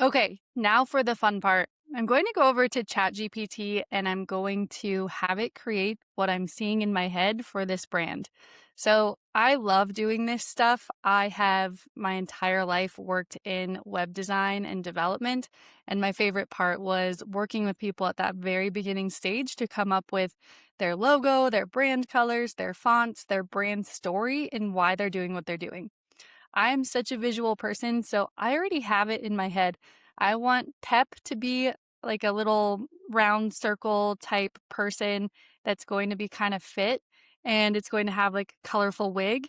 Okay, now for the fun part. I'm going to go over to ChatGPT and I'm going to have it create what I'm seeing in my head for this brand. So I love doing this stuff. I have my entire life worked in web design and development. And my favorite part was working with people at that very beginning stage to come up with their logo, their brand colors, their fonts, their brand story, and why they're doing what they're doing. I'm such a visual person, so I already have it in my head. I want Pep to be like a little round circle type person that's going to be kind of fit and it's going to have like a colorful wig.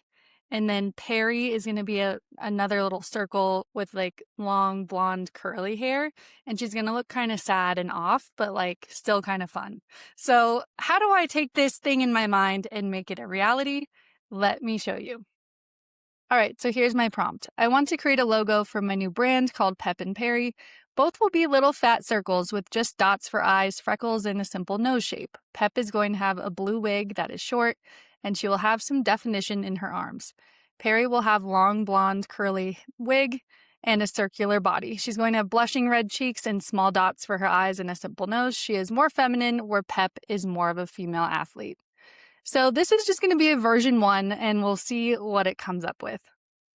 And then Perry is going to be another little circle with like long blonde curly hair. And she's going to look kind of sad and off, but like still kind of fun. So, how do I take this thing in my mind and make it a reality? Let me show you. All right, so here's my prompt. I want to create a logo for my new brand called Pep and Perry. Both will be little fat circles with just dots for eyes, freckles, and a simple nose shape. Pep is going to have a blue wig that is short, and she will have some definition in her arms. Perry will have long blonde curly wig and a circular body. She's going to have blushing red cheeks and small dots for her eyes and a simple nose. She is more feminine, where Pep is more of a female athlete. So this is just going to be a version 1, and we'll see what it comes up with.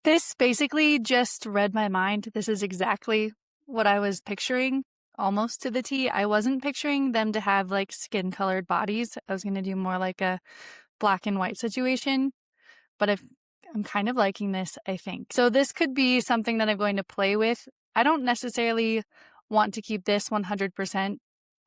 This basically just read my mind. This is exactly what I was picturing, almost to the T. I wasn't picturing them to have like skin-colored bodies. I was going to do more like a black and white situation, but I'm kind of liking this, I think. So this could be something that I'm going to play with. I don't necessarily want to keep this 100%.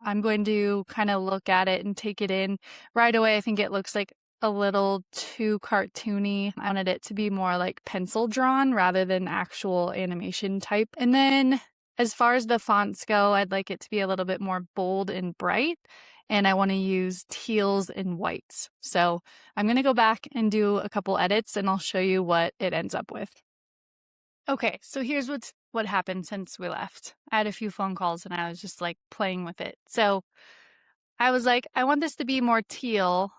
I'm going to kind of look at it and take it in. Right away, I think it looks like a little too cartoony. I wanted it to be more like pencil drawn rather than actual animation type. And then as far as the fonts go, I'd like it to be a little bit more bold and bright. And I want to use teals and whites. So I'm going to go back and do a couple edits and I'll show you what it ends up with. Okay, so here's what happened since we left. I had a few phone calls and I was just like playing with it. So I was like, I want this to be more teal.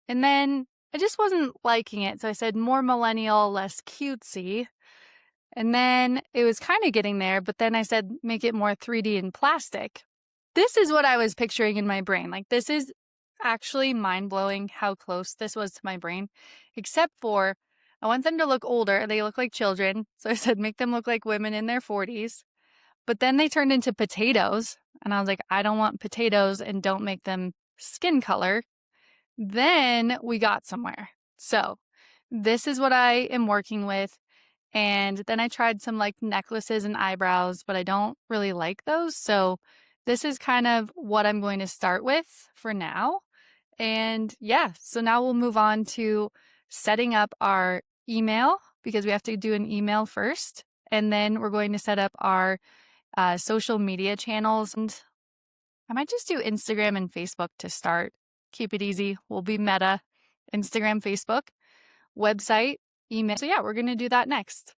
And then I just wasn't liking it. So I said more millennial, less cutesy. And then it was kind of getting there, but then I said, make it more 3D and plastic. This is what I was picturing in my brain. Like, this is actually mind blowing how close this was to my brain, except for I want them to look older. They look like children. So I said, make them look like women in their 40s. But then they turned into potatoes. And I was like, I don't want potatoes and don't make them skin color. Then we got somewhere. So this is what I am working with. And then I tried some like necklaces and eyebrows, but I don't really like those. So this is kind of what I'm going to start with for now. And yeah, so now we'll move on to setting up our email because we have to do an email first. And then we're going to set up our social media channels. And I might just do Instagram and Facebook to start. Keep it easy. We'll be Meta, Instagram, Facebook, website, email. So yeah, we're going to do that next.